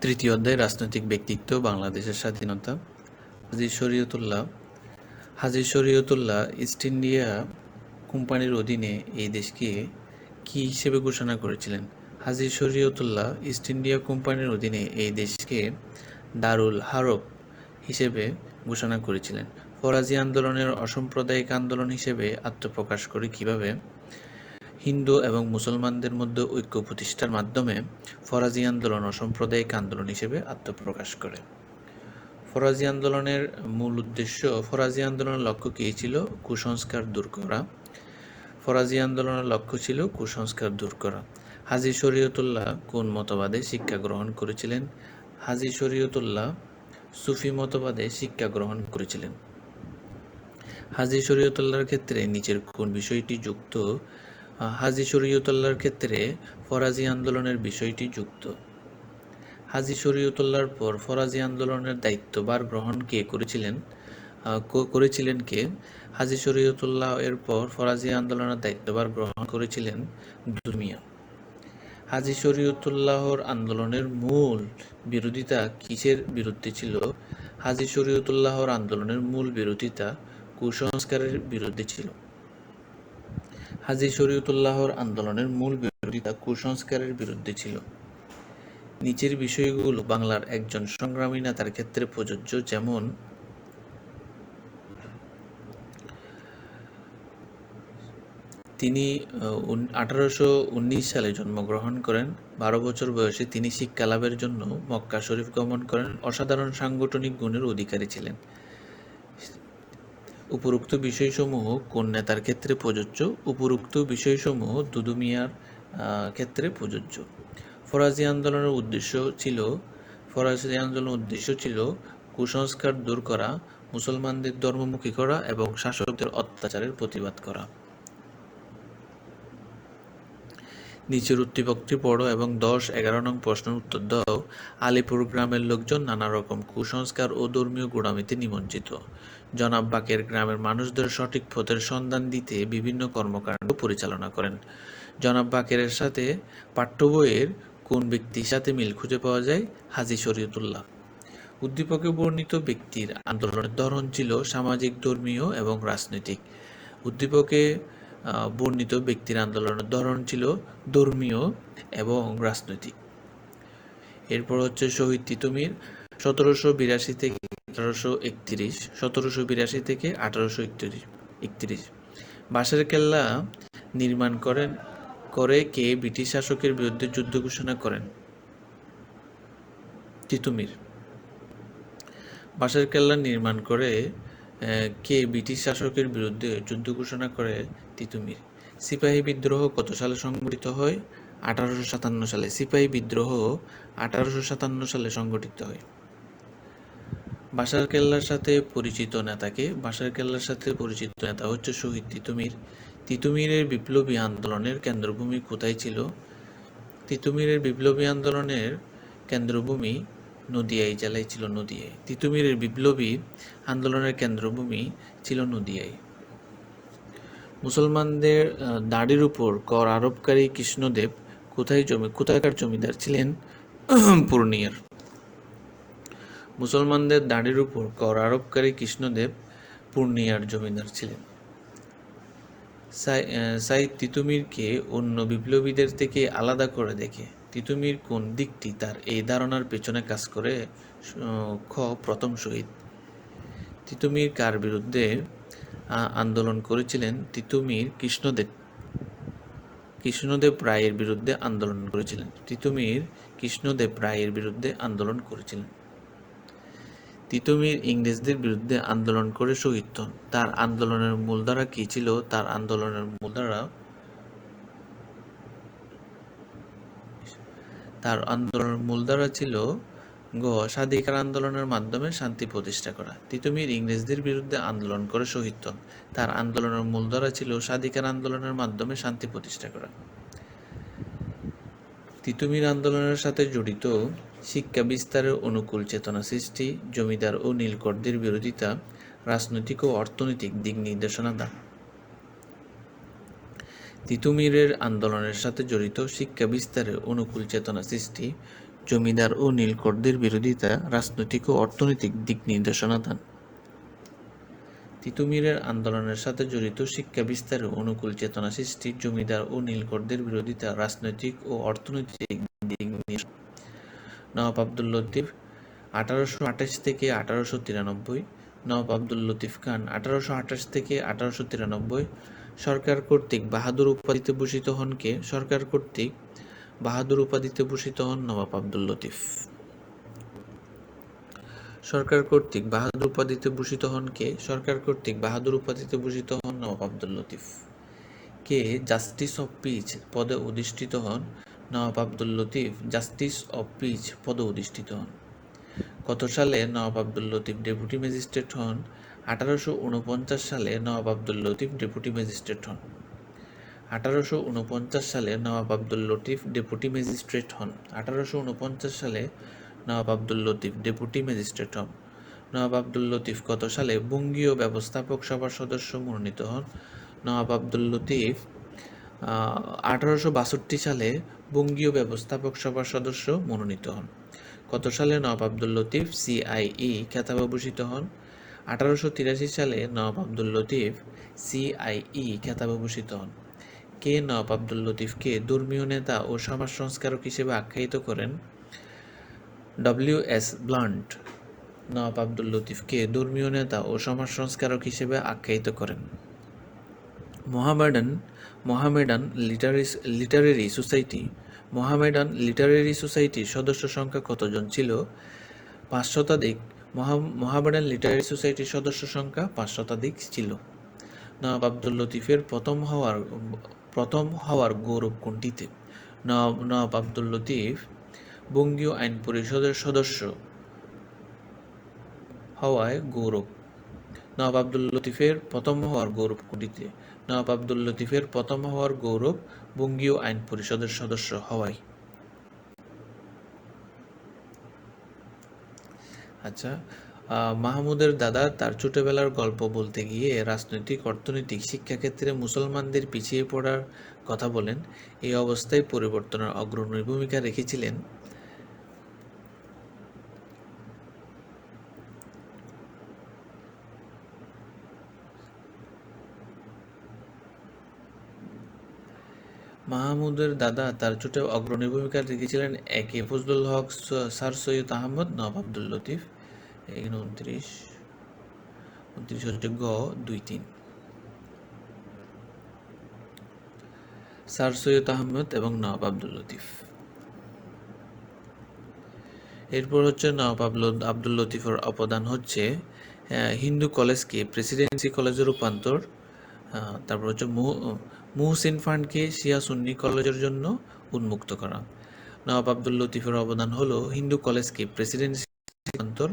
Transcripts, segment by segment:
তৃতীয় অধ্যায় রাজনৈতিক ব্যক্তিত্ব বাংলাদেশের স্বাধীনতা। হাজী শরীয়তুল্লাহ ইস্ট ইন্ডিয়া কোম্পানির অধীনে এই দেশকে কী হিসেবে ঘোষণা করেছিলেন? হাজী শরীয়তুল্লাহ ইস্ট ইন্ডিয়া কোম্পানির অধীনে এই দেশকে দারুল হারব হিসেবে ঘোষণা করেছিলেন। ফরাজি আন্দোলনের অসাম্প্রদায়িক আন্দোলন হিসেবে আত্মপ্রকাশ করে কিভাবে? হিন্দু এবং মুসলমানদের মধ্যে ঐক্য প্রতিষ্ঠার মাধ্যমে ফরাজি আন্দোলন অসাম্প্রদায়িক আন্দোলন হিসেবে আত্মপ্রকাশ করে। ফরাজি আন্দোলনের লক্ষ্য কী ছিল? কুসংস্কার দূর করা। ফরাজি আন্দোলনের লক্ষ্য ছিল কুসংস্কার দূর করা। হাজী শরীয়তুল্লাহ কোন মতবাদে শিক্ষা গ্রহণ করেছিলেন? হাজী শরীয়তুল্লাহ সুফি মতবাদে শিক্ষা গ্রহণ করেছিলেন। হাজী শরীয়তুল্লাহর ক্ষেত্রে নিচের কোন বিষয়টি যুক্ত? হাজী শরীয়তুল্লাহর ক্ষেত্রে ফরাজি আন্দোলনের বিষয়টি যুক্ত। হাজী শরীয়তুল্লাহর পর ফরাজি আন্দোলনের দায়িত্বভার গ্রহণ করেছিলেন কে? হাজী শরীয়তুল্লাহ এর পর ফরাজি আন্দোলনের দায়িত্বভার গ্রহণ করেছিলেন দুদু মিয়া। হাজী শরীয়তুল্লাহর আন্দোলনের মূল বিরোধিতা কিসের বিরুদ্ধে ছিল? হাজী শরীয়তুল্লাহর আন্দোলনের মূল বিরোধিতা কুসংস্কারের বিরুদ্ধে ছিল। হাজী শরীয়তুল্লাহর আন্দোলনের মূল বিরোধিতা কুসংস্কারের বিরুদ্ধে ছিল। নিচের বিষয়গুলো বাংলার একজন সংগ্রামী নেতার ক্ষেত্রে প্রযোজ্য, যেমন: তিনি 1819 সালে জন্মগ্রহণ করেন। 12 বছর বয়সে তিনি শিক্ষা লাভের জন্য মক্কা শরীফ গমন করেন। অসাধারণ সাংগঠনিক গুণের অধিকারী ছিলেন। উপরোক্ত বিষয়সমূহ কোন নেতার ক্ষেত্রে প্রযোজ্য? উপরোক্ত বিষয়সমূহ দুদু মিয়ার ক্ষেত্রে প্রযোজ্য। ফরাজি আন্দোলনের উদ্দেশ্য ছিল কুসংস্কার দূর করা, মুসলমানদের ধর্মমুখী করা এবং শাসকদের অত্যাচারের প্রতিবাদ করা। নিচের উক্তিপত্তি পড়ো এবং 10-11 নং প্রশ্নের উত্তর দাও। আলীপুর গ্রামের লোকজন নানা রকম কুসংস্কার ও ধর্মীয় গোঁড়ামিতে নিমজ্জিত। জনাব বাকের গ্রামের মানুষদের সঠিক পথের সন্ধান দিতে বিভিন্ন কর্মকাণ্ড পরিচালনা করেন। জনাব বাকের সাথে পাঠ্য বইয়ের কোন ব্যক্তির সাথে মিল খুঁজে পাওয়া যায়? হাজী শরীয়তুল্লাহ। উদ্দীপকে বর্ণিত ব্যক্তির আন্দোলনের ধরন ছিল সামাজিক, ধর্মীয় এবং রাজনৈতিক। উদ্দীপকে বর্ণিত ব্যক্তির আন্দোলনের ধরন ছিল ধর্মীয় এবং রাজনৈতিক। এরপর হচ্ছে শহীদ তিতুমীর 1782 থেকে 1831। বাঁশের কেল্লা নির্মাণ করে কে ব্রিটিশ শাসকের বিরুদ্ধে যুদ্ধ ঘোষণা করেন? তিতুমীর। বাঁশের কেল্লা নির্মাণ করে কে ব্রিটিশ শাসকের বিরুদ্ধে যুদ্ধ ঘোষণা করে? তিতুমীর। সিপাহী বিদ্রোহ কত সালে সংঘটিত হয়? 1857 সালে। সিপাহী বিদ্রোহ 1857 সালে সংঘটিত হয়। বাঁশের কেল্লার সাথে পরিচিত নেতাকে? বাঁশের কেল্লার সাথে পরিচিত নেতা হচ্ছে শহীদ তিতুমীর। তিতুমীরের বিপ্লবী আন্দোলনের কেন্দ্রভূমি কোথায় ছিল? তিতুমীরের বিপ্লবী আন্দোলনের কেন্দ্রভূমি নদিয়ায় জেলায় ছিল, নদিয়ায়। তিতুমীরের বিপ্লবী আন্দোলনের কেন্দ্রভূমি ছিল নদিয়ায়। মুসলমানদের দাড়ির উপর কর আরোপকারী কৃষ্ণদেব কোথাকার জমিদার ছিলেন? পূর্ণিয়ার। মুসলমানদের দাড়ির উপর কর আরোপকারী কৃষ্ণদেব পূর্ণিয়ার জমিদার ছিলেন। সাইদ তিতুমীরকে অন্য বিপ্লবীদের থেকে আলাদা করে দেখে তিতুমীর কোন দিকটি তার এই ধারণার পেছনে কাজ করে? খ. প্রথম শহীদ। তিতুমীর কার বিরুদ্ধে আন্দোলন করেছিলেন? তিতুমীর কৃষ্ণদেব রায়ের বিরুদ্ধে আন্দোলন করেছিলেন। তিতুমীর কৃষ্ণদেব রায়ের বিরুদ্ধে আন্দোলন করেছিলেন। তিতুমীর ইংরেজদের বিরুদ্ধে আন্দোলন করে শহীদ হন। তার আন্দোলনের মূলধারা কী ছিল? তার আন্দোলনের মূলধারা ছিল গ. স্বাধিকার আন্দোলনের মাধ্যমে শান্তি প্রতিষ্ঠা করা। তিতুমীর ইংরেজদের বিরুদ্ধে আন্দোলন করে শহীদ হন। তার আন্দোলনের মূলধারা ছিল স্বাধিকার আন্দোলনের মাধ্যমে শান্তি প্রতিষ্ঠা করা। তিতুমীর আন্দোলনের সাথে জড়িত শিক্ষা বিস্তারের অনুকূল চেতনা সৃষ্টি, জমিদার ও নীলকরদের বিরোধিতা, রাজনৈতিক ও অর্থনৈতিক দিক নির্দেশনা দান। তিতুমীরের আন্দোলনের সাথে জড়িত শিক্ষা বিস্তারের অনুকূল চেতনা সৃষ্টি, জমিদার ও নীলকরদের বিরোধিতা, রাজনৈতিক ও অর্থনৈতিক দিক নির্দেশনা দান। তিতুমীরের আন্দোলনের সাথে জড়িত শিক্ষা বিস্তারে অনুকূল চেতনা সৃষ্টি, জমিদার ও নীলকরদের বিরোধিতা, রাজনৈতিক ও অর্থনৈতিক দিক নির্দেশনা। নবাব আব্দুল লতিফ 1828 থেকে 1893, নবাব আব্দুল লতিফ খান 1828 থেকে 1893 সরকার কর্তৃক বাহাদুর উপাধিতে ভূষিত হন কে? সরকার কর্তৃক বাহাদুর উপাধিতে ভূষিত হন নবাব আব্দুল লতিফ। সরকার কর্তৃক বাহাদুর উপাধিতে ভূষিত হন কে? সরকার কর্তৃক বাহাদুর উপাধিতে ভূষিত হন নবাব আব্দুল লতিফ। কে জাস্টিস অফ পিচ পদে অধিষ্ঠিত হন? Nawab Abdul Latif justice of peace পদে অধিষ্ঠিত হন। কত সালে নবাব আব্দুল লতিফ ডেপুটি ম্যাজিস্ট্রেট হন? 1849 সালে নবাব আব্দুল লতিফ ডেপুটি ম্যাজিস্ট্রেট হন। 1849 সালে নবাব আব্দুল লতিফ ডেপুটি ম্যাজিস্ট্রেট হন। 1849 সালে নবাব আব্দুল লতিফ ডেপুটি ম্যাজিস্ট্রেট হন। নবাব আব্দুল লতিফ কত সালে বঙ্গীয় ব্যবস্থাপক সভার সদস্য মনোনীত হন? নবাব আব্দুল লতিফ 1862 সালে বঙ্গীয় ব্যবস্থাপক সভার সদস্য মনোনীত হন। কত সালে নবাব আব্দুল লতিফ সিআইই খেতাবে ভূষিত হন? 1883 সালে নবাব আব্দুল লতিফ সিআইই খেতাবে ভূষিত হন। কে নবাব আব্দুল লতিফকে ধর্মীয় নেতা ও সমাজ সংস্কারক হিসেবে আখ্যায়িত করেন? ডব্লিউ.এস. ব্লান্ট নবাব আব্দুল লতিফকে ধর্মীয় নেতা ও সমাজ সংস্কারক হিসেবে আখ্যায়িত করেন। মোহামেডান লিটারেরি সোসাইটির সদস্য সংখ্যা কতজন ছিল? 5 শতাধিক। মোহামেডান লিটারেরি সোসাইটির সদস্য সংখ্যা 5 শতাধিক ছিল। নবাব আব্দুল লতিফের প্রথম হওয়ার গৌরব কোনটিতে? নবাব আব্দুল লতিফ বঙ্গীয় আইন পরিষদের সদস্য হওয়ায় গৌরব। নবাব আব্দুল লতিফের প্রথম হওয়ার গৌরব কোনটিতে? নবাব আব্দুল লতিফের প্রথম হওয়ার গৌরব বঙ্গীয় আইন পরিষদের সদস্য হওয়ায়। আচ্ছা, মাহমুদের দাদা তার ছোটবেলার গল্প বলতে গিয়ে রাজনৈতিক, অর্থনৈতিক, শিক্ষাক্ষেত্রে মুসলমানদের পিছিয়ে পড়ার কথা বলেন। এই অবস্থায় পরিবর্তনের অগ্রণী ভূমিকা রেখেছিলেন মাহমুদের দাদা তার ছোট অগ্রণী ভূমিকা রেখেছিলেন একে ফজলুল হক, স্যার সৈয়দ আহমদ, নবাব আব্দুল লতিফ। 29 হচ্ছে গ 2-3 স্যার সৈয়দ আহমদ এবং নবাব আব্দুল লতিফ। এরপর হচ্ছে নবাব আব্দুল লতিফের অবদান হচ্ছে হিন্দু কলেজকে প্রেসিডেন্সি কলেজে রূপান্তর। তারপর হচ্ছে মুহসিন ফান্ডকে শিয়া সুন্নি কলেজের জন্য উন্মুক্ত করা। নবাব আব্দুল লতিফের অবদান হলো হিন্দু কলেজকে প্রেসিডেন্সি রূপান্তর,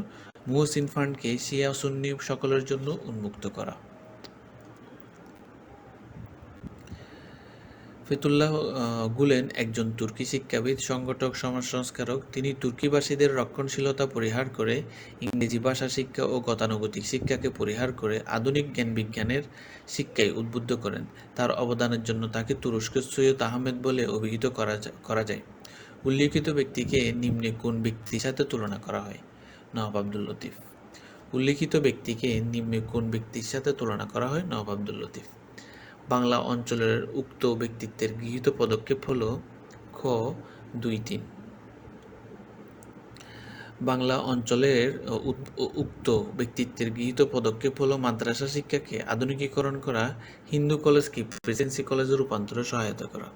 মুহসিন ফান্ডকে শিয়া সুন্নি সকলের জন্য উন্মুক্ত করা। ফেতুল্লাহ গুলেন একজন তুর্কি শিক্ষাবিদ, সংগঠক, সমাজ সংস্কারক। তিনি তুর্কিবাসীদের রক্ষণশীলতা পরিহার করে ইংরেজি ভাষা শিক্ষা ও গতানুগতিক শিক্ষাকে পরিহার করে আধুনিক জ্ঞান-বিজ্ঞানের শিক্ষায় উদ্বুদ্ধ করেন। তার অবদানের জন্য তাকে তুরস্কের সৈয়দ আহমেদ বলে অভিহিত করা যায়। উল্লিখিত ব্যক্তিকে নিম্নে কোন ব্যক্তির সাথে তুলনা করা হয়? নবাব আব্দুল লতিফ। উল্লিখিত ব্যক্তিকে নিম্নে কোন ব্যক্তির সাথে তুলনা করা হয়? নবাব আব্দুল লতিফ। বাংলা অঞ্চলের উক্ত ব্যক্তিত্বের গৃহীত পদক্ষেপ হল খ 2-3। বাংলা অঞ্চলের উক্ত ব্যক্তিত্বের গৃহীত পদক্ষেপ হল মাদ্রাসা শিক্ষাকে আধুনিকীকরণ করা, হিন্দু কলেজকে প্রেসিডেন্সি কলেজে রূপান্তরে সহায়তা করা।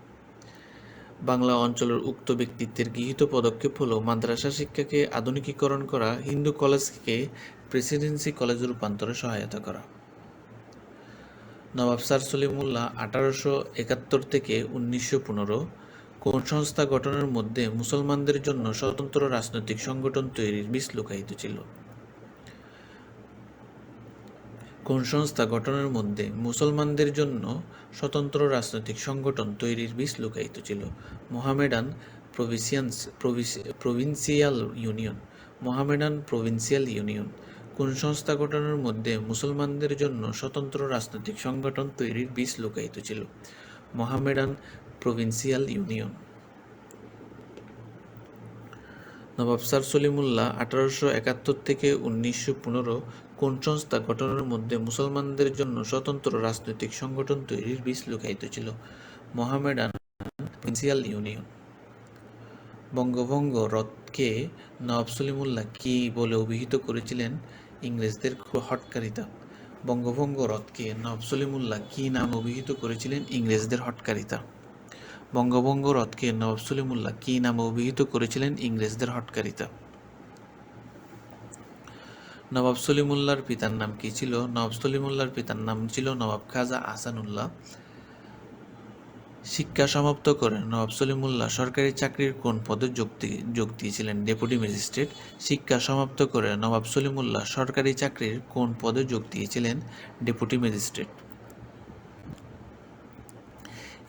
বাংলা অঞ্চলের উক্ত ব্যক্তিত্বের গৃহীত পদক্ষেপ হল মাদ্রাসা শিক্ষাকে আধুনিকীকরণ করা, হিন্দু কলেজকে প্রেসিডেন্সি কলেজে রূপান্তরে সহায়তা করা। নবাব স্যার সলিমুল্লাহ 1871 থেকে 1915 কোন সংস্থা গঠনের মধ্যে মুসলমানদের জন্য স্বতন্ত্র রাজনৈতিক সংগঠন তৈরির বীজ লুকায়িত ছিল? কোন সংস্থা গঠনের মধ্যে মুসলমানদের জন্য স্বতন্ত্র রাজনৈতিক সংগঠন তৈরির বীজ লুকায়িত ছিল? Mohammedan provincial union. Mohammedan provincial union. কোন সংস্থা গঠনের মধ্যে মুসলমানদের জন্য স্বতন্ত্র রাজনৈতিক সংগঠন তৈরির বীজ লুকায়িত ছিল? Mohammedan provincial union. Nawab sir Salimullah 1871 থেকে 1915 কোন সংস্থা গঠনের মধ্যে মুসলমানদের জন্য স্বতন্ত্র রাজনৈতিক সংগঠন তৈরির বীজ লুকায়িত ছিল? Mohammedan provincial union. বঙ্গভঙ্গ রদকে নবাব সলিমুল্লাহ কী বলে অভিহিত করেছিলেন? ইংরেজদের হঠকারিতা। বঙ্গভঙ্গ রদকে নবাব সলিমুল্লাহ কী নামে অভিহিত করেছিলেন? ইংরেজদের হঠকারিতা। বঙ্গভঙ্গ রদকে নবাব সলিমুল্লাহ কী নামে অভিহিত করেছিলেন? ইংরেজদের হঠকারিতা। নবাব সলিমুল্লাহর পিতার নাম কী ছিল? নবাব সলিমুল্লাহর পিতার নাম ছিল নবাব খাজা আহসানুল্লাহ। শিক্ষা সমাপ্ত করে নবাব সলিমুল্লাহ সরকারি চাকরির কোন পদে যোগ দিয়েছিলেন? Deputy magistrate. শিক্ষা সমাপ্ত করে নবাব সলিমুল্লাহ সরকারি চাকরির কোন পদে যোগ দিয়েছিলেন? Deputy magistrate.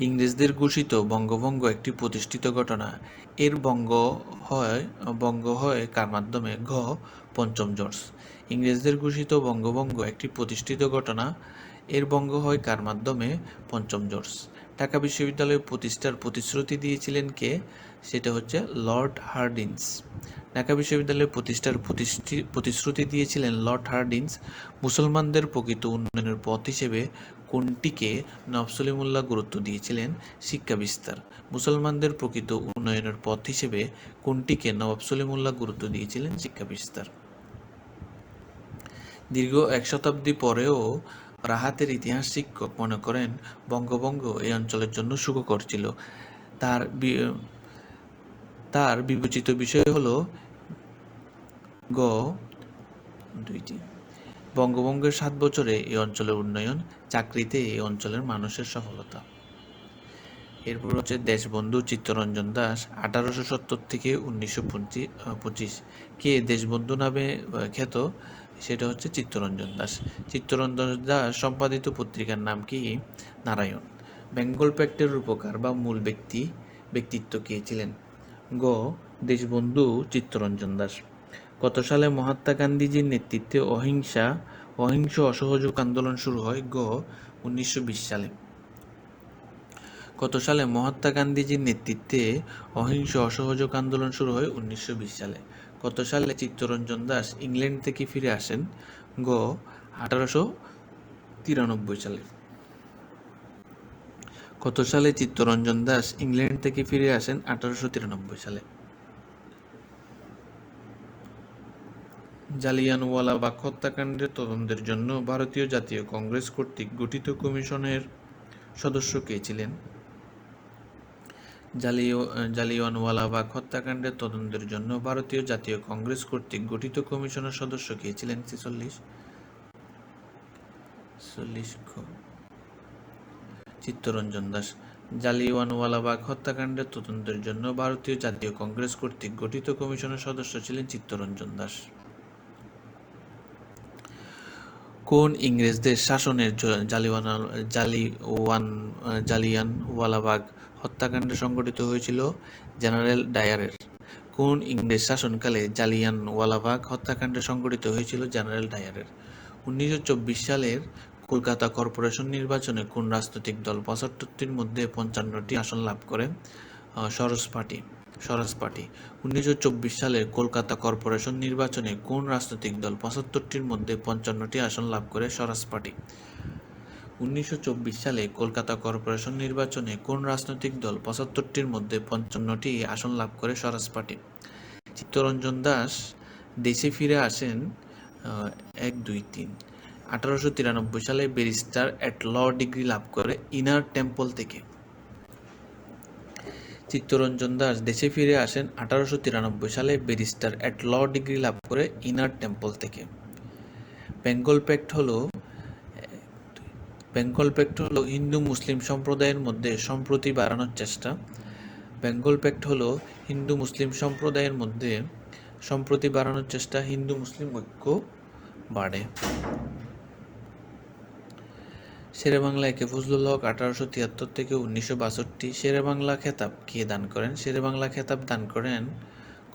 ইংরেজদের ঘোষিত বঙ্গভঙ্গ একটি প্রতিষ্ঠিত ঘটনা। এর বঙ্গ হয় কার মাধ্যমে? ঘ. পঞ্চম জর্জ। ইংরেজদের ঘোষিত বঙ্গভঙ্গ একটি প্রতিষ্ঠিত ঘটনা। এর বঙ্গ হয় কার মাধ্যমে? পঞ্চম জর্জ। ঢাকা বিশ্ববিদ্যালয় প্রতিষ্ঠার প্রতিশ্রুতি দিয়েছিলেন কে? সেটা হচ্ছে লর্ড হার্ডিঞ্জ। ঢাকা বিশ্ববিদ্যালয় প্রতিষ্ঠার প্রতিশ্রুতি দিয়েছিলেন লর্ড হার্ডিঞ্জ। মুসলমানদের প্রকৃত উন্নয়নের পথ হিসেবে কোনটিকে নবাব সলিমুল্লাহ গুরুত্ব দিয়েছিলেন? শিক্ষা বিস্তার। মুসলমানদের প্রকৃত উন্নয়নের পথ হিসেবে কোনটিকে নবাব সলিমুল্লাহ গুরুত্ব দিয়েছিলেন? শিক্ষা বিস্তার। দীর্ঘ 1 শতাব্দী পরেও রাহাতের ইতিহাস শিক্ষক মনে করেন বঙ্গভঙ্গ এই অঞ্চলের জন্য সুখকর ছিল। তার বিবেচিত বিষয় হল গ. 2টি। বঙ্গভঙ্গের 7 বছরে এই অঞ্চলের উন্নয়ন, চাকরিতে এই অঞ্চলের মানুষের সফলতা। এরপর হচ্ছে দেশবন্ধু চিত্তরঞ্জন দাস 1870 থেকে 1925। কে দেশবন্ধু নামে খ্যাত? সেটা হচ্ছে চিত্তরঞ্জন দাস। চিত্তরঞ্জন দাস সম্পাদিত পত্রিকার নাম কি? নারায়ণ। বেঙ্গল প্যাক্টের রূপকার বা মূল ব্যক্তিত্ব কে ছিলেন? গ. দেশবন্ধু চিত্তরঞ্জন দাস। কত সালে মহাত্মা গান্ধীজির নেতৃত্বে অহিংস অসহযোগ আন্দোলন শুরু হয়? গ. 1920 সালে। কত সালে মহাত্মা গান্ধীজির নেতৃত্বে অহিংস অসহযোগ আন্দোলন শুরু হয়? 1920 সালে। কত সালে চিত্তরঞ্জন দাস ইংল্যান্ড থেকে ফিরে আসেন? গ. 1893 সালে। কত সালে চিত্তরঞ্জন দাস ইংল্যান্ড থেকে ফিরে আসেন? 1893 সালে। জালিয়ানওয়ালাবাগ হত্যাকাণ্ডের তদন্তের জন্য ভারতীয় জাতীয় কংগ্রেস কর্তৃক গঠিত কমিশনের সদস্য কে ছিলেন? জালিয়ানওয়ালাবাগ হত্যাকাণ্ডের তদন্তের জন্য ভারতীয় জাতীয় কংগ্রেস কর্তৃক গঠিত কমিশনের সদস্য কে ছিলেন? 46 চিত্তরঞ্জন দাস। জালিয়ানওয়ালাবাগ হত্যাকাণ্ডের তদন্তের জন্য ভারতীয় জাতীয় কংগ্রেস কর্তৃক গঠিত কমিশনের সদস্য ছিলেন চিত্তরঞ্জন দাস। কোন ইংরেজদের শাসনের জালিয়ানওয়ালাবাগ হত্যাকাণ্ড সংঘটিত হয়েছিল? জেনারেল ডায়ারের। কোন ইংরেজ শাসনকালে জালিয়ানওয়ালাবাগ হত্যাকাণ্ড সংঘটিত হয়েছিল? জেনারেল ডায়ারের। 1924 সালের কলকাতা কর্পোরেশন নির্বাচনে কোন রাজনৈতিক দল 75টির মধ্যে 55টি আসন লাভ করে? স্বরাজ পার্টি। 1924 সালের কলকাতা কর্পোরেশন নির্বাচনে কোন রাজনৈতিক দল 75টির মধ্যে 55টি আসন লাভ করে? স্বরাজ পার্টি। 1924 সালে কলকাতা কর্পোরেশন নির্বাচনে কোন রাজনৈতিক দল 75টির মধ্যে 55টি আসন লাভ করে? স্বরাজ পার্টি। চিত্তরঞ্জন দাস দেশে ফিরে আসেন 1, 2, 3। 1893 সালে ব্যারিস্টার এট ল ডিগ্রি লাভ করে ইনার টেম্পল থেকে। চিত্তরঞ্জন দাস দেশে ফিরে আসেন 1893 সালে ব্যারিস্টার এট ল ডিগ্রি লাভ করে ইনার টেম্পল থেকে। বেঙ্গল প্যাক্ট হলো হিন্দু মুসলিম সম্প্রদায়ের মধ্যে সম্প্রীতি বাড়ানোর চেষ্টা। বেঙ্গল প্যাক্ট হলো হিন্দু মুসলিম সম্প্রদায়ের মধ্যে সম্প্রীতি বাড়ানোর চেষ্টা, হিন্দু মুসলিম ঐক্য বাড়ে। শেরেবাংলা একে ফজলুল হক 1873 থেকে 1962। শেরেবাংলা খেতাব কে দান করেন? শেরেবাংলা খেতাব দান করেন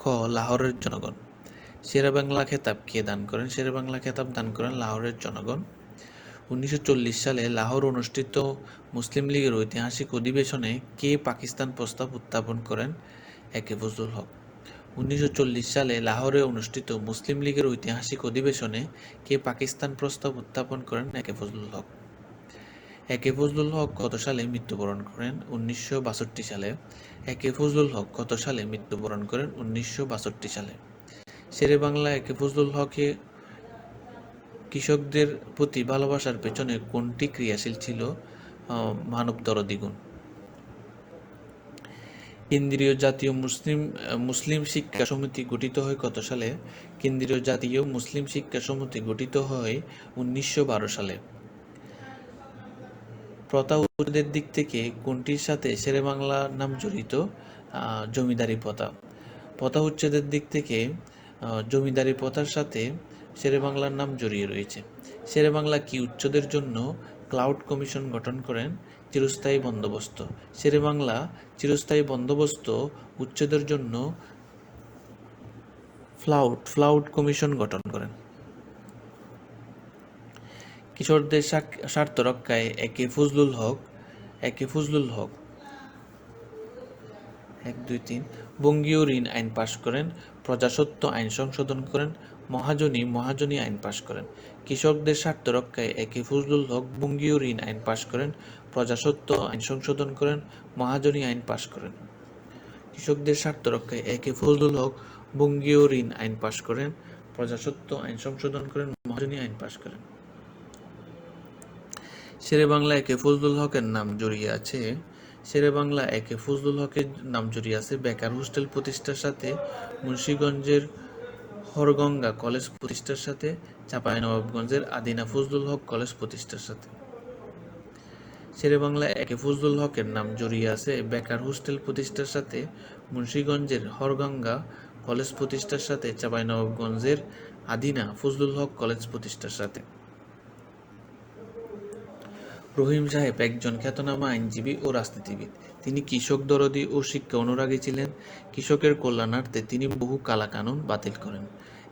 খ. লাহোরের জনগণ। শেরেবাংলা খেতাব কে দান করেন? শেরেবাংলা খেতাব দান করেন লাহোরের জনগণ। 1940 সালে লাহোর অনুষ্ঠিত মুসলিম লীগের ঐতিহাসিক অধিবেশনে কে পাকিস্তান প্রস্তাব উত্থাপন করেন? একে ফজলুল হক। 1940 সালে লাহোরে অনুষ্ঠিত মুসলিম লীগের ঐতিহাসিক অধিবেশনে কে পাকিস্তান প্রস্তাব উত্থাপন করেন? একে ফজলুল হক। একে ফজলুল হক কত সালে মৃত্যুবরণ করেন? 1962 সালে। একে ফজলুল হক কত সালে মৃত্যুবরণ করেন? 1962 সালে। শেরে বাংলা একে ফজলুল হকে কৃষকদের প্রতি ভালোবাসার পেছনে কোনটি ক্রিয়াশীল ছিল? মানবদরদী গুণ। কেন্দ্রীয় জাতীয় মুসলিম শিক্ষা সমিতি গঠিত হয় কত সালে? কেন্দ্রীয় জাতীয় মুসলিম শিক্ষা সমিতি গঠিত হয় 1912 সালে। প্রথা উচ্ছেদের দিক থেকে কোনটির সাথে শেরে বাংলা নাম জড়িত? জমিদারি প্রথা। প্রথা উচ্ছেদের দিক থেকে জমিদারি প্রথার সাথে শেরে বাংলার নাম জড়িয়ে রয়েছে। শেরে বাংলা কি উচ্ছেদের জন্য ক্লাউড কমিশন গঠন করেন? চিরস্থায়ী বন্দোবস্ত। শেরে বাংলা চিরস্থায়ী বন্দোবস্ত উচ্ছেদের জন্য ফ্লাউড কমিশন গঠন করেন। কিশোরদের স্বার্থ রক্ষায় একে ফজলুল হক 1, 2, 3 বঙ্গীয় ঋণ আইন পাশ করেন, প্রজাস্বত্ব আইন সংশোধন করেন, মহাজনী আইন পাশ করেন। কৃষকদের স্বার্থ রক্ষায় একে ফজলুল হক বঙ্গীয় ঋণ আইন পাশ করেন, প্রজাস্বত্ব আইন সংশোধন করেন, মহাজনী আইন পাশ করেন। কৃষকদের স্বার্থ রক্ষায় একে ফজলুল হক বঙ্গীয় ঋণ আইন পাশ করেন, প্রজাস্বত্ব আইন সংশোধন করেন, মহাজনী আইন পাশ করেন। শেরে বাংলা একে ফজলুল হকের নাম জড়িয়ে আছে। শেরে বাংলা একে ফজলুল হকের নাম জড়িয়ে আছে বেকার হোস্টেল প্রতিষ্ঠার সাথে, মুন্সিগঞ্জের হরগঙ্গা কলেজ প্রতিষ্ঠার সাথে, চাঁপাইনবাবগঞ্জের আদিনা ফজলুল হক কলেজ প্রতিষ্ঠার সাথে। শেরে বাংলা একে ফজলুল হকের নাম জড়িয়ে আছে বেকার হোস্টেল প্রতিষ্ঠার সাথে, মুন্সিগঞ্জের হরগঙ্গা কলেজ প্রতিষ্ঠার সাথে, চাঁপাইনবাবগঞ্জের আদিনা ফজলুল হক কলেজ প্রতিষ্ঠার সাথে। রহিম সাহেব একজন খ্যাতনামা আইনজীবী ও রাজনীতিবিদ। তিনি কৃষক দরদী ও শিক্ষা অনুরাগী ছিলেন। কৃষকের কল্যাণার্থে তিনি বহু কালাকানুন বাতিল করেন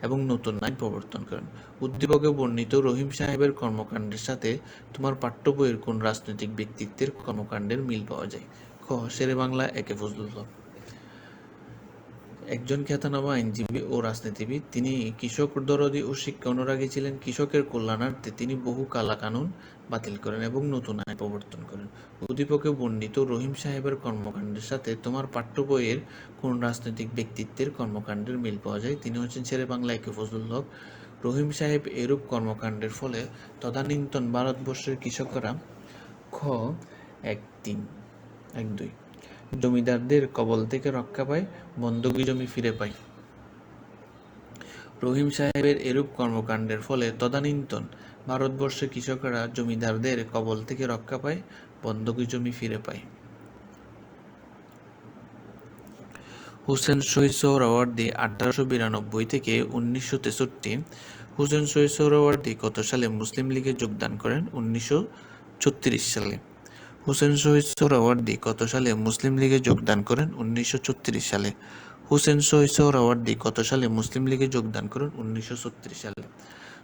এবং নতুন আইন প্রবর্তন করেন। উদ্দীপকে বর্ণিত রহিম সাহেবের কর্মকাণ্ডের সাথে তোমার পাঠ্য বইয়ের কোন রাজনৈতিক ব্যক্তিত্বের কর্মকাণ্ডের মিল পাওয়া যায়? খ. শেরে বাংলা একে ফজলুল হক একজন খ্যাতনামা আইনজীবী ও রাজনীতিবিদ। তিনি কৃষক দরদী ও শিক্ষা অনুরাগী ছিলেন। কৃষকের কল্যাণার্থে তিনি বহু কালাকানুন বাতিল করেন এবং নতুন আইন প্রবর্তন করেন। উদ্দীপকে বর্ণিত রহিম সাহেবের কর্মকাণ্ডের সাথে তোমার পাঠ্য বইয়ের কোন রাজনৈতিক ব্যক্তিত্বের কর্মকাণ্ডের মিল পাওয়া যায়? তিনি হচ্ছেন শেরে বাংলা একে ফজলুল হক। রহিম সাহেব এরূপ কর্মকাণ্ডের ফলে তদানীন্তন ভারতবর্ষের কৃষকরা খ. 1, 2 জমিদারদের কবল থেকে রক্ষা পায়, বন্ধকি জমি ফিরে পায়। রহিম সাহেবের এরূপ কর্মকাণ্ডের ফলে তদানীন্তন ভারতবর্ষের কৃষকরা জমিদারদের কবল থেকে রক্ষা পায়, বন্ধকি জমি ফিরে পায়। হুসেন শহীদ সোহরাওয়ার্দী 1892 থেকে 1963। হুসেন শহীদ সোহরাওয়ার্দী কত সালে মুসলিম লীগে যোগদান করেন? 1936 সালে। হুসেন শহীদ সোহরাওয়ার্দী কত সালে মুসলিম লীগে যোগদান করেন? 1936 সালে। হুসেন শহীদ সোহরাওয়ার্দী কত সালে মুসলিম লীগে যোগদান করেন? 1936 সালে।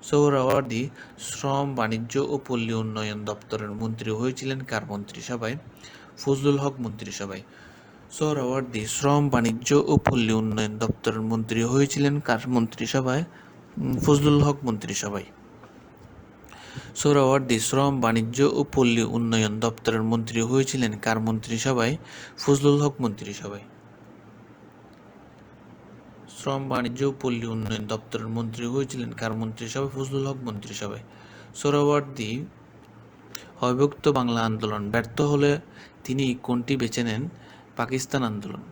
সোহরাওয়ার্দী শ্রম, বাণিজ্য ও পল্লী উন্নয়ন দপ্তরের মন্ত্রী হয়েছিলেন কার মন্ত্রিসভায়? ফজলুল হক মন্ত্রিসভায়। সোহরাওয়ার্দী শ্রম, বাণিজ্য ও পল্লী উন্নয়ন দপ্তরের মন্ত্রী হয়েছিলেন কার মন্ত্রিসভায়? ফজলুল হক মন্ত্রিসভায়। সোহরাওয়ার্দী শ্রম, বাণিজ্য ও পল্লী উন্নয়ন দপ্তরের মন্ত্রী হয়েছিলেন কার মন্ত্রিসভায়? ফজলুল হক মন্ত্রিসভায়। শ্রম, বাণিজ্য ও পল্লী উন্নয়ন দপ্তরের মন্ত্রী হয়েছিলেন কার মন্ত্রিসভায়? ফজলুল হক মন্ত্রিসভায়। সোহরাওয়ার্দী অবিভক্ত বাংলা আন্দোলন ব্যর্থ হলে তিনি কোনটি বেছে নেন? পাকিস্তান আন্দোলন।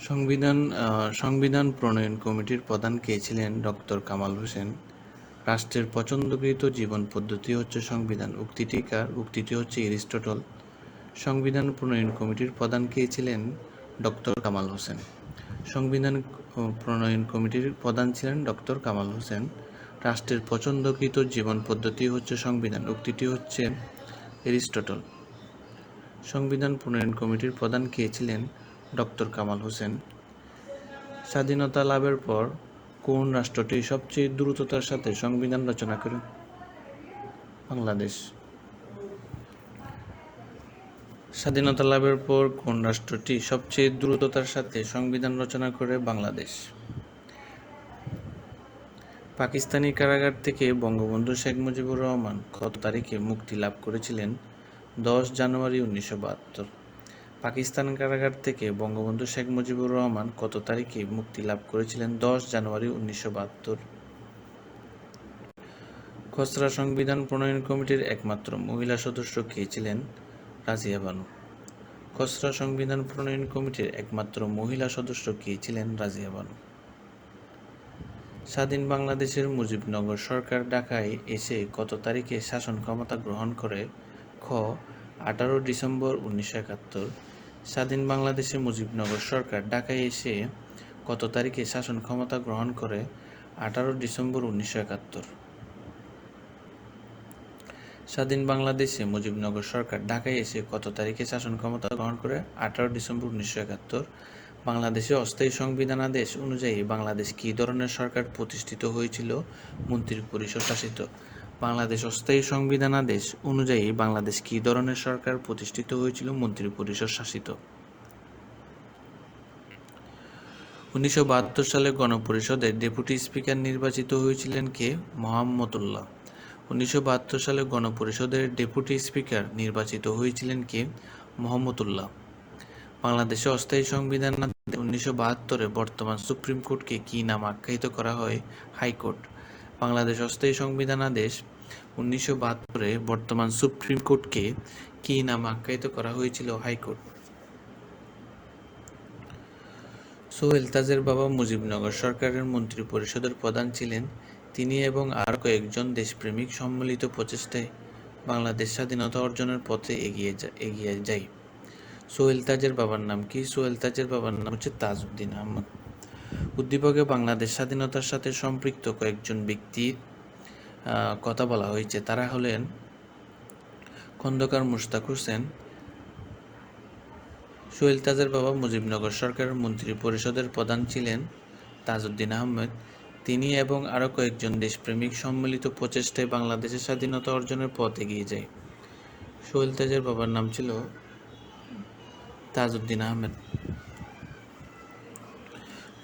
সংবিধান প্রণয়ন কমিটির প্রধান কে ছিলেন? ডক্টর কামাল হোসেন। রাষ্ট্রের পছন্দকৃত জীবন পদ্ধতি হচ্ছে সংবিধান। উক্তিটি কার? উক্তিটি হচ্ছে এরিস্টটল। সংবিধান প্রণয়ন কমিটির প্রধান কে ছিলেন? ডক্টর কামাল হোসেন। সংবিধান প্রণয়ন কমিটির প্রধান ছিলেন ডক্টর কামাল হোসেন। রাষ্ট্রের পছন্দকৃত জীবন পদ্ধতি হচ্ছে সংবিধান। উক্তিটি হচ্ছে এরিস্টটল। সংবিধান প্রণয়ন কমিটির প্রধান কে ছিলেন? ডক্টর কামাল হোসেন। স্বাধীনতা লাভের পর কোন রাষ্ট্রটি সবচেয়ে দ্রুততার সাথে সংবিধান রচনা করে? বাংলাদেশ। স্বাধীনতা লাভের পর কোন রাষ্ট্রটি সবচেয়ে দ্রুততার সাথে সংবিধান রচনা করে? বাংলাদেশ। পাকিস্তানি কারাগার থেকে বঙ্গবন্ধু শেখ মুজিবুর রহমান কত তারিখে মুক্তি লাভ করেছিলেন? 10 জানুয়ারি 1972। পাকিস্তান কারাগার থেকে বঙ্গবন্ধু শেখ মুজিবুর রহমান কত তারিখে মুক্তি লাভ করেছিলেন? 10 জানুয়ারি 1972। খসড়া সংবিধান প্রণয়ন কমিটির একমাত্র মহিলা সদস্য কে ছিলেন? রাজিয়া বানু। খসড়া সংবিধান প্রণয়ন কমিটির একমাত্র মহিলা সদস্য কে ছিলেন? রাজিয়া বানু। স্বাধীন বাংলাদেশের মুজিবনগর সরকার ঢাকায় এসে কত তারিখে শাসন ক্ষমতা গ্রহণ করে? খ 18 ডিসেম্বর 1971। স্বাধীন বাংলাদেশে মুজিবনগর সরকার ঢাকায় এসে কত তারিখে শাসন ক্ষমতা গ্রহণ করে? 18 ডিসেম্বর 1971। স্বাধীন বাংলাদেশে মুজিবনগর সরকার ঢাকায় এসে কত তারিখে শাসন ক্ষমতা গ্রহণ করে? 18 ডিসেম্বর 1971। বাংলাদেশে অস্থায়ী সংবিধানাদেশ অনুযায়ী বাংলাদেশ কী ধরনের সরকার প্রতিষ্ঠিত হয়েছিল? মন্ত্রিপরিষদ শাসিত। বাংলাদেশ অস্থায়ী সংবিধানাদেশ অনুযায়ী বাংলাদেশ কী ধরনের সরকার প্রতিষ্ঠিত হয়েছিল? মন্ত্রিপরিষদ শাসিত। 1972 সালে গণপরিষদের ডেপুটি স্পিকার নির্বাচিত হয়েছিলেন কে? মোহাম্মদুল্লাহ। 1972 সালে গণপরিষদের ডেপুটি স্পিকার নির্বাচিত হয়েছিলেন কে? মোহাম্মদুল্লাহ। বাংলাদেশে অস্থায়ী সংবিধান 1972-এ বর্তমান সুপ্রিম কোর্টকে কী নাম আখ্যায়িত করা হয়? হাইকোর্ট। বাংলাদেশ অস্থায়ী সংবিধানাদেশ 1972-এ বর্তমান সুপ্রিম কোর্টকে কী নাম আখ্যায়িত করা হয়েছিল? হাইকোর্ট। সোহেল তাজের বাবা মুজিবনগর সরকারের মন্ত্রিপরিষদের প্রধান ছিলেন। তিনি এবং আরও কয়েকজন দেশপ্রেমিক সম্মিলিত প্রচেষ্টায় বাংলাদেশ স্বাধীনতা অর্জনের পথে এগিয়ে যায়। সোহেল তাজের বাবার নাম কি? সোহেল তাজের বাবার নাম হচ্ছে তাজউদ্দিন আহমদ। উদ্দীপকে বাংলাদেশ স্বাধীনতার সাথে সম্পৃক্ত কয়েকজন ব্যক্তির কথা বলা হয়েছে। তারা হলেন খন্দকার মোশতাক হোসেন। সোহেল তাজের বাবা মুজিবনগর সরকারের মন্ত্রিপরিষদের প্রধান ছিলেন তাজউদ্দিন আহমেদ। তিনি এবং আরও কয়েকজন দেশপ্রেমিক সম্মিলিত প্রচেষ্টায় বাংলাদেশের স্বাধীনতা অর্জনের পথ এগিয়ে যায়। সোহেল তাজের বাবার নাম ছিল তাজউদ্দিন আহমেদ।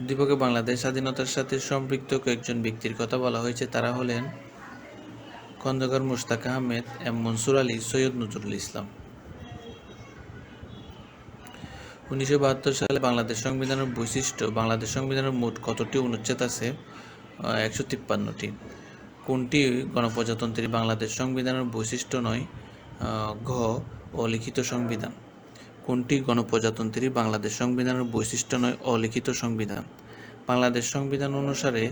উদ্দীপকে বাংলাদেশ স্বাধীনতার সাথে সম্পৃক্ত কয়েকজন ব্যক্তির কথা বলা হয়েছে। তারা হলেন খন্দকার মোশতাক আহমেদ, এম মনসুর আলী, সৈয়দ নজরুল ইসলাম। 1972 সালে বাংলাদেশ সংবিধানের বৈশিষ্ট্য। বাংলাদেশ সংবিধানের মোট কতটি অনুচ্ছেদ আছে? 153টি। কোনটি গণপ্রজাতন্ত্রী বাংলাদেশ সংবিধানের বৈশিষ্ট্য নয়? ঘ অলিখিত সংবিধান। কোনটি গণপ্রজাতন্ত্রী বাংলাদেশ সংবিধানের বৈশিষ্ট্য নয়? অলিখিত সংবিধান। বাংলাদেশ সংবিধান অনুসারে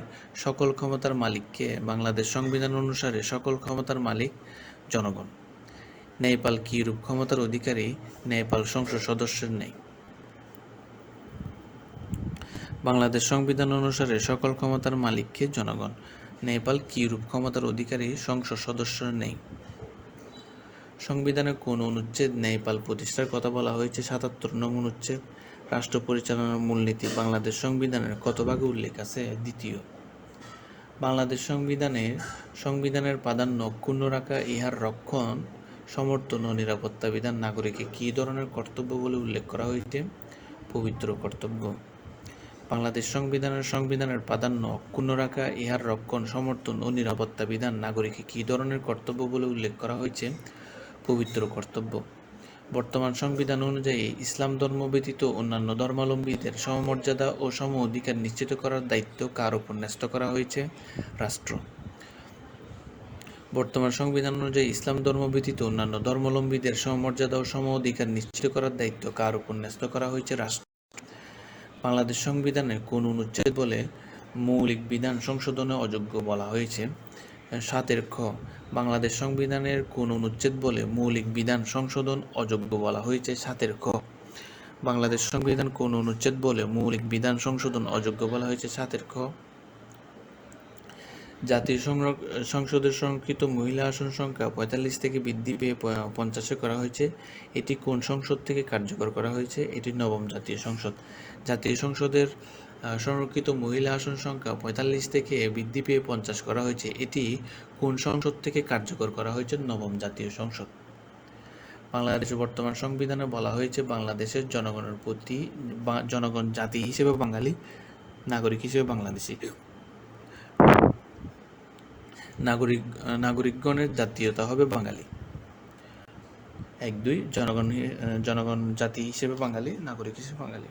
সকল ক্ষমতার মালিক কে? বাংলাদেশ সংবিধান অনুসারে সকল ক্ষমতার মালিক জনগণ। ন্যায়পাল কি রূপ ক্ষমতার অধিকারী? ন্যায়পাল সংসদ সদস্যের ন্যায়। বাংলাদেশ সংবিধান অনুসারে সকল ক্ষমতার মালিক কে? জনগণ। ন্যায়পাল কি রূপ ক্ষমতার অধিকারী? সংসদ সদস্যের ন্যায়। সংবিধানে কোন অনুচ্ছেদ ন্যায়পাল প্রতিষ্ঠার কথা বলা হয়েছে? 77 নং অনুচ্ছেদ। রাষ্ট্র পরিচালনার মূলনীতি বাংলাদেশ সংবিধানের কত ভাগে উল্লেখ আছে? দ্বিতীয়। বাংলাদেশ সংবিধানের প্রাধান্য অক্ষুণ্ণ রাখা, ইহার রক্ষণ, সমর্থন ও নিরাপত্তা বিধান নাগরিকের কী ধরনের কর্তব্য বলে উল্লেখ করা হয়েছে? পবিত্র কর্তব্য। বাংলাদেশ সংবিধানের প্রাধান্য অক্ষুণ্ণ রাখা, ইহার রক্ষণ, সমর্থন ও নিরাপত্তা বিধান নাগরিকের কী ধরনের কর্তব্য বলে উল্লেখ করা হয়েছে? পবিত্র কর্তব্য। বর্তমান সংবিধান অনুযায়ী ইসলাম ধর্ম ব্যতীত অন্যান্য ধর্মাবলম্বীদের সমমর্যাদা ও সম অধিকার নিশ্চিত করার দায়িত্ব কার উপর ন্যস্ত করা হয়েছে? রাষ্ট্র। বর্তমান সংবিধান অনুযায়ী ইসলাম ধর্ম ব্যতীত অন্যান্য ধর্মাবলম্বীদের সমমর্যাদা ও সম অধিকার নিশ্চিত করার দায়িত্ব কার উপর ন্যস্ত করা হয়েছে? রাষ্ট্র। বাংলাদেশ সংবিধানে কোন অনুচ্ছেদ বলে মৌলিক বিধান সংশোধনে অযোগ্য বলা হয়েছে? ৭ খ। বাংলাদেশ সংবিধানের কোন অনুচ্ছেদ বলে মৌলিক বিধান সংশোধন অযোগ্য বলা হয়েছে? ৭ খ। বাংলাদেশ সংবিধান কোন অনুচ্ছেদ বলে মৌলিক বিধান সংশোধন অযোগ্য বলা হয়েছে? ৭ খ। জাতীয় সংসদের সংরক্ষিত মহিলা আসন সংখ্যা ৪৫ থেকে বৃদ্ধি পেয়ে ৫০-এ করা হয়েছে। এটি কোন সংসদ থেকে কার্যকর করা হয়েছে? এটি নবম জাতীয় সংসদ। জাতীয় সংসদের সংরক্ষিত মহিলা আসন সংখ্যা ৪৫ থেকে বৃদ্ধি পেয়ে ৫০ করা হয়েছে। এটি কোন সংসদ থেকে কার্যকর করা হয়েছে? নবম জাতীয় সংসদ। বাংলাদেশের বর্তমান সংবিধানে বলা হয়েছে বাংলাদেশের জনগণের প্রতি জনগণ জাতি হিসেবে বাঙালি, নাগরিক হিসেবে বাংলাদেশি। নাগরিকগণের জাতীয়তা হবে বাঙালি। ১-২ জনগণ জাতি হিসেবে বাঙালি, নাগরিক হিসেবে বাঙালি।